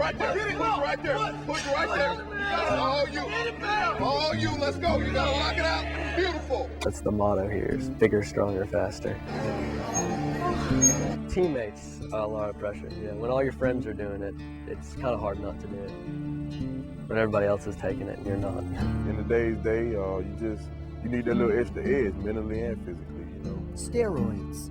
right there. Push right there. Push right there. You got it. All you. Let's go. You got to lock it out. Beautiful. That's the motto here, is bigger, stronger, faster. Teammates, a lot of pressure. Yeah, when all your friends are doing it, it's kind of hard not to do it. When everybody else is taking it and you're not. In today's day, you need that little extra edge, mentally and physically, you know. Steroids,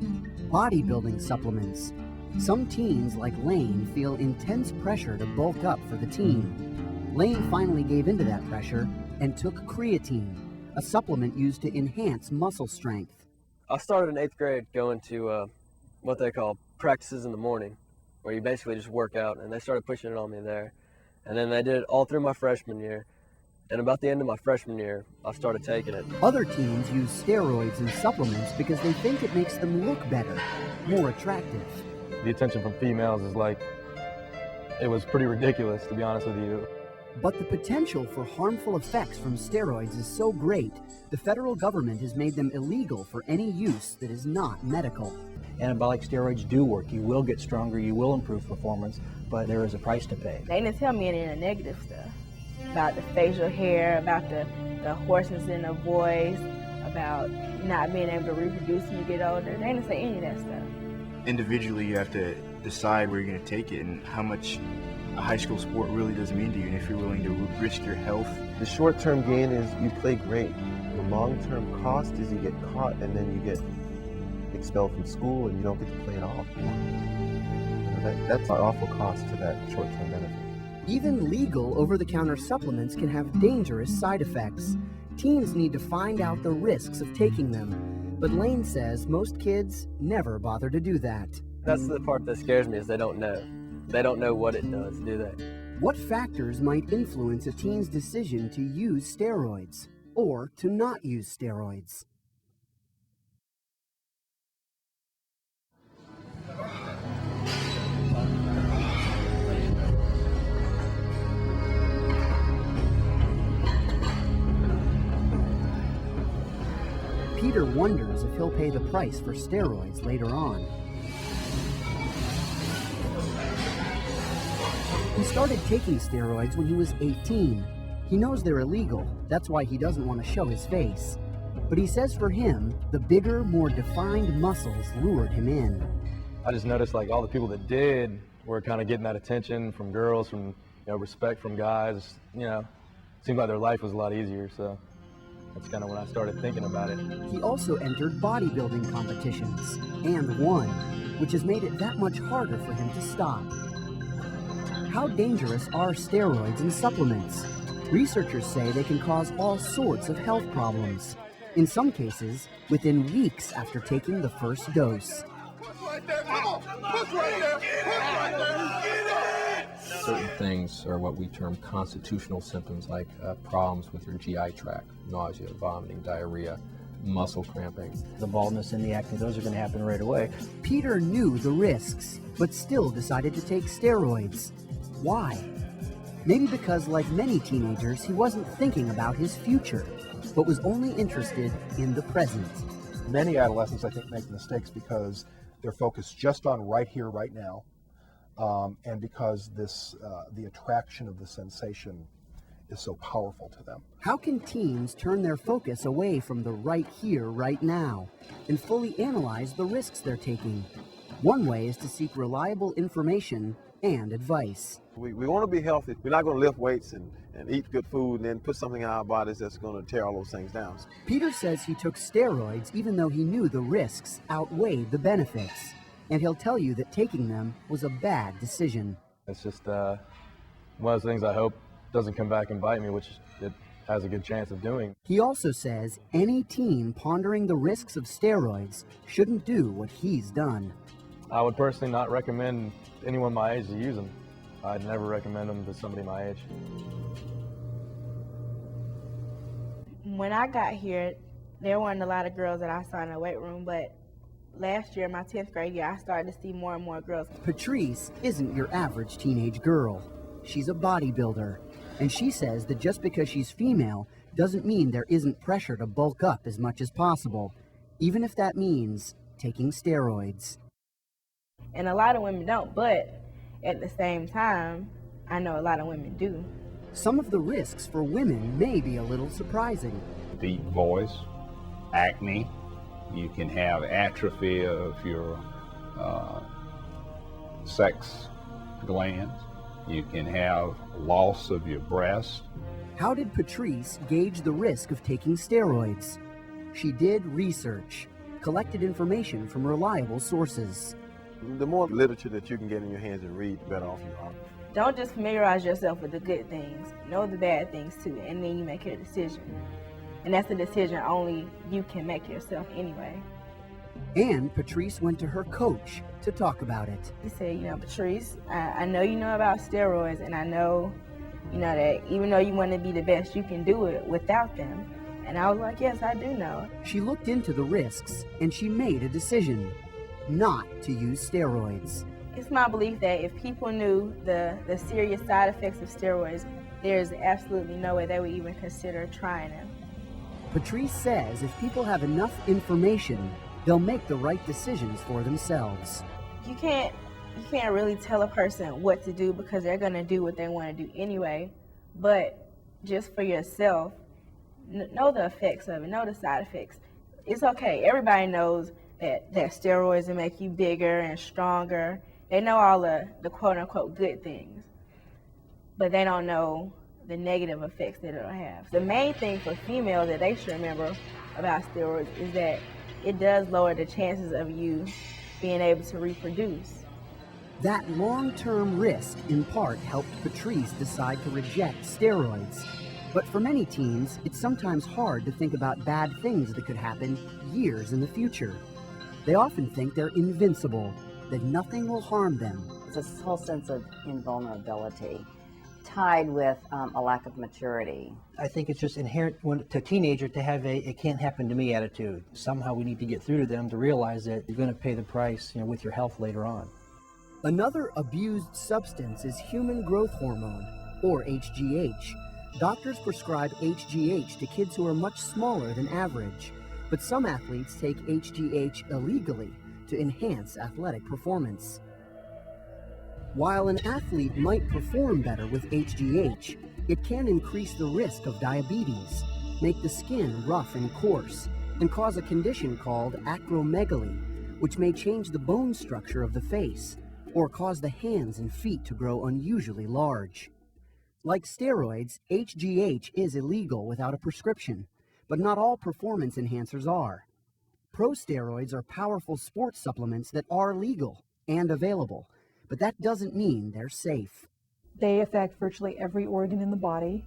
bodybuilding supplements. Some teens, like Lane, feel intense pressure to bulk up for the team. Lane finally gave into that pressure and took creatine, a supplement used to enhance muscle strength. I started in 8th grade going to what they call practices in the morning, where you basically just work out, and they started pushing it on me there. And then they did it all through my freshman year. And about the end of my freshman year, I started taking it. Other teens use steroids and supplements because they think it makes them look better, more attractive. The attention from females is it was pretty ridiculous, to be honest with you. But the potential for harmful effects from steroids is so great, the federal government has made them illegal for any use that is not medical. Anabolic steroids do work. You will get stronger, you will improve performance, but there is a price to pay. They didn't tell me any of the negative stuff about the facial hair, about the hoarseness in the voice, about not being able to reproduce when you get older. They didn't say any of that stuff. Individually, you have to decide where you're going to take it and how much a high school sport really does mean to you, and if you're willing to risk your health. The short-term gain is you play great. The long-term cost is you get caught and then you get expelled from school and you don't get to play at all. That's an awful cost to that short-term benefit. Even legal over-the-counter supplements can have dangerous side effects. Teens need to find out the risks of taking them. But Lane says most kids never bother to do that. That's the part that scares me, is they don't know. They don't know what it does, do they? What factors might influence a teen's decision to use steroids or to not use steroids? Peter wonders if he'll pay the price for steroids later on. He started taking steroids when he was 18. He knows they're illegal, that's why he doesn't want to show his face. But he says for him, the bigger, more defined muscles lured him in. I just noticed all the people that did were kind of getting that attention from girls, from respect from guys. Seemed like their life was a lot easier, so that's kind of when I started thinking about it. He also entered bodybuilding competitions and won, which has made it that much harder for him to stop. How dangerous are steroids and supplements? Researchers say they can cause all sorts of health problems. In some cases, within weeks after taking the first dose. Certain things are what we term constitutional symptoms, like problems with your GI tract, nausea, vomiting, diarrhea, muscle cramping. The baldness and the acne, those are going to happen right away. Peter knew the risks, but still decided to take steroids. Why? Maybe because, like many teenagers, he wasn't thinking about his future, but was only interested in the present. Many adolescents, I think, make mistakes because they're focused just on right here, right now, and because the attraction of the sensation is so powerful to them. How can teens turn their focus away from the right here, right now, and fully analyze the risks they're taking? One way is to seek reliable information and advice. We want to be healthy. We're not going to lift weights and eat good food and then put something in our bodies that's going to tear all those things down. Peter says he took steroids even though he knew the risks outweighed the benefits. And he'll tell you that taking them was a bad decision. It's just one of those things I hope doesn't come back and bite me, which it has a good chance of doing. He also says any teen pondering the risks of steroids shouldn't do what he's done. I would personally not recommend anyone my age to use them. I'd never recommend them to somebody my age. When I got here, there weren't a lot of girls that I saw in the weight room, but last year, my 10th grade year, I started to see more and more girls. Patrice isn't your average teenage girl. She's a bodybuilder, and she says that just because she's female doesn't mean there isn't pressure to bulk up as much as possible, even if that means taking steroids. And a lot of women don't, but at the same time, I know a lot of women do. Some of the risks for women may be a little surprising. Deep voice, acne, you can have atrophy of your sex glands, you can have loss of your breast. How did Patrice gauge the risk of taking steroids? She did research, collected information from reliable sources. The more literature that you can get in your hands and read, the better off you are. Don't just familiarize yourself with the good things. Know the bad things too, and then you make your decision. And that's a decision only you can make yourself anyway. And Patrice went to her coach to talk about it. He said, Patrice, I know you know about steroids, and I know, that even though you want to be the best, you can do it without them. And I was like, yes, I do know. She looked into the risks, and she made a decision not to use steroids. It's my belief that if people knew the serious side effects of steroids, there's absolutely no way they would even consider trying them. Patrice says if people have enough information, they'll make the right decisions for themselves. You can't really tell a person what to do because they're going to do what they want to do anyway. But just for yourself, know the effects of it, know the side effects. It's okay. Everybody knows that steroids will make you bigger and stronger. They know all the quote-unquote good things, but they don't know the negative effects that it'll have. The main thing for females that they should remember about steroids is that it does lower the chances of you being able to reproduce. That long-term risk, in part, helped Patrice decide to reject steroids. But for many teens, it's sometimes hard to think about bad things that could happen years in the future. They often think they're invincible, that nothing will harm them. It's this whole sense of invulnerability tied with a lack of maturity. I think it's just inherent to a teenager to have a "it can't happen to me" attitude. Somehow we need to get through to them to realize that you're going to pay the price, with your health later on. Another abused substance is human growth hormone, or HGH. Doctors prescribe HGH to kids who are much smaller than average, but some athletes take HGH illegally to enhance athletic performance. While an athlete might perform better with HGH, it can increase the risk of diabetes, make the skin rough and coarse, and cause a condition called acromegaly, which may change the bone structure of the face, or cause the hands and feet to grow unusually large. Like steroids, HGH is illegal without a prescription, but not all performance enhancers are. Pro steroids are powerful sports supplements that are legal and available, but that doesn't mean they're safe. They affect virtually every organ in the body.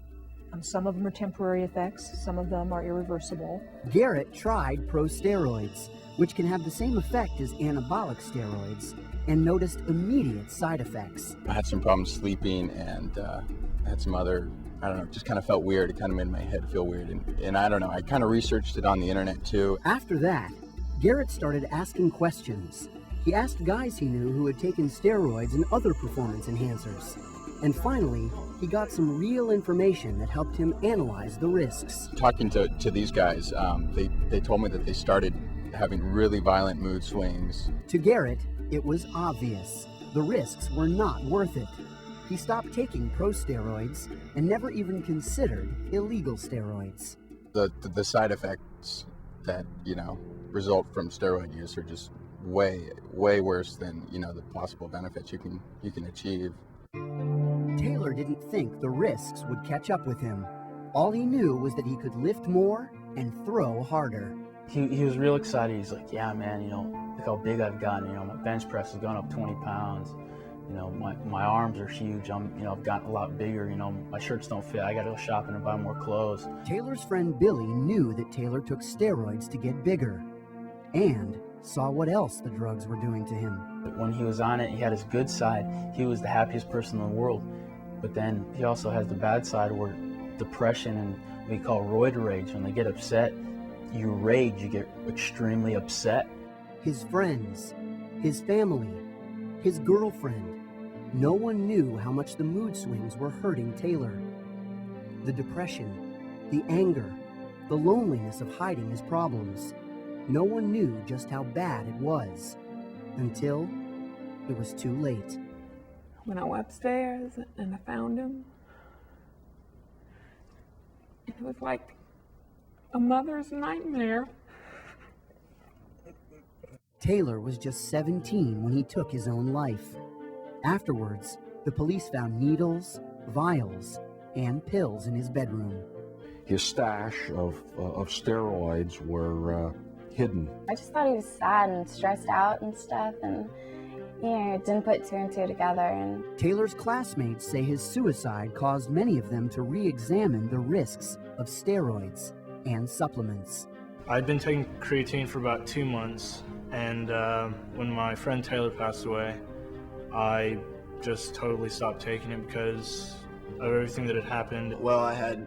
Some of them are temporary effects, some of them are irreversible. Garrett tried pro steroids, which can have the same effect as anabolic steroids, and noticed immediate side effects. I had some problems sleeping, and I had some other, just kind of felt weird. It kind of made my head feel weird. And I don't know, I kind of researched it on the internet too. After that, Garrett started asking questions. He asked guys he knew who had taken steroids and other performance enhancers. And finally, he got some real information that helped him analyze the risks. Talking to these guys, they told me that they started having really violent mood swings. To Garrett, it was obvious. The risks were not worth it. He stopped taking pro steroids and never even considered illegal steroids. The side effects that, result from steroid use are just way worse than, the possible benefits you can achieve. Taylor didn't think the risks would catch up with him. All he knew was that he could lift more and throw harder. He was real excited. He's like, yeah, man, look how big I've gotten. My bench press has gone up 20 pounds. My arms are huge. I've gotten a lot bigger. My shirts don't fit. I got to go shopping and buy more clothes. Taylor's friend Billy knew that Taylor took steroids to get bigger and saw what else the drugs were doing to him. When he was on it, he had his good side. He was the happiest person in the world. But then he also has the bad side where depression and what we call roid rage. When they get upset, you rage, you get extremely upset. His friends, his family, his girlfriend, no one knew how much the mood swings were hurting Taylor. The depression, the anger, the loneliness of hiding his problems. No one knew just how bad it was, until it was too late. when I went upstairs and I found him, it was like a mother's nightmare. Taylor was just 17 when he took his own life. Afterwards, the police found needles, vials, and pills in his bedroom. His stash of steroids were hidden. I just thought he was sad and stressed out and stuff, and didn't put two and two together. And Taylor's classmates say his suicide caused many of them to re-examine the risks of steroids and supplements. I'd been taking creatine for about 2 months, and when my friend Taylor passed away, I just totally stopped taking it because of everything that had happened. Well, I had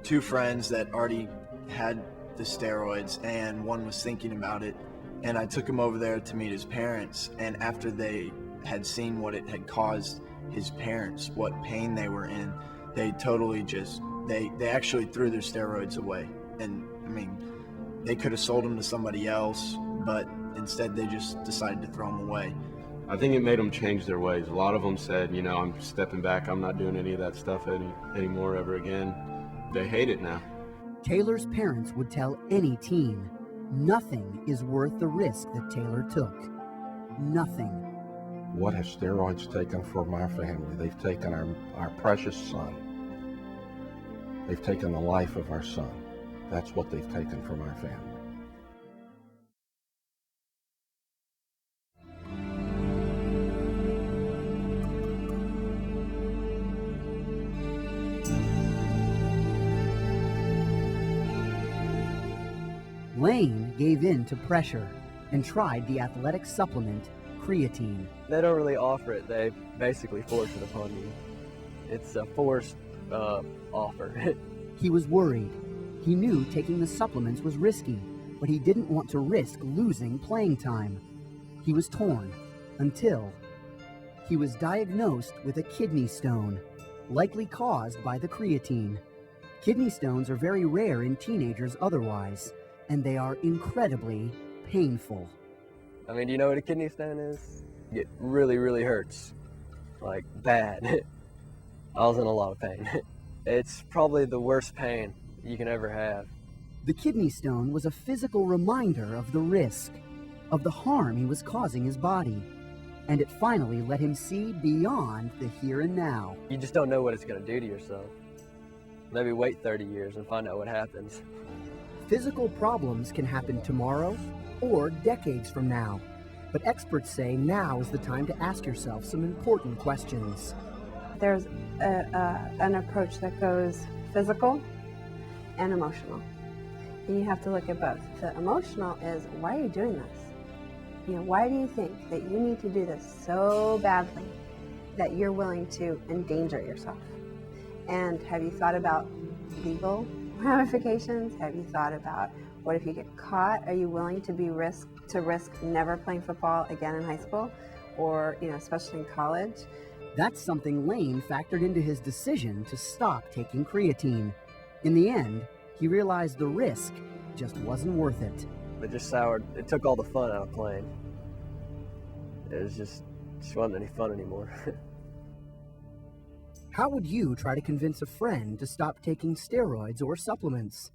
2 friends that already had the steroids, and one was thinking about it, and I took him over there to meet his parents, and after they had seen what it had caused his parents, what pain they were in, they totally just, they actually threw their steroids away. And I mean, they could have sold them to somebody else, but instead they just decided to throw them away. I think it made them change their ways. A lot of them said, you know, I'm stepping back, I'm not doing any of that stuff anymore ever again. They hate it now. Taylor's parents would tell any teen, nothing is worth the risk that Taylor took. Nothing. What have steroids taken for my family? They've taken our precious son. They've taken the life of our son. That's what they've taken from our family. Lane gave in to pressure and tried the athletic supplement creatine. They don't really offer it, they basically force it upon you. It's a forced offer. He was worried. He knew taking the supplements was risky, but he didn't want to risk losing playing time. He was torn until he was diagnosed with a kidney stone, likely caused by the creatine. Kidney stones are very rare in teenagers otherwise, and they are incredibly painful. I mean, do you know what a kidney stone is? It really, really hurts. Like, bad. I was in a lot of pain. It's probably the worst pain you can ever have. The kidney stone was a physical reminder of the risk, of the harm he was causing his body, and it finally let him see beyond the here and now. You just don't know what it's going to do to yourself. Maybe wait 30 years and find out what happens. Physical problems can happen tomorrow or decades from now, but experts say now is the time to ask yourself some important questions. There's an approach that goes physical and emotional. And you have to look at both. The emotional is, why are you doing this? You know, why do you think that you need to do this so badly that you're willing to endanger yourself? And have you thought about legal ramifications? Have you thought about what if you get caught? Are you willing to risk never playing football again in high school, or especially in college? That's something Lane factored into his decision to stop taking creatine. In the end, he realized the risk just wasn't worth it. It just soured. It took all the fun out of playing. It was just wasn't any fun anymore. How would you try to convince a friend to stop taking steroids or supplements?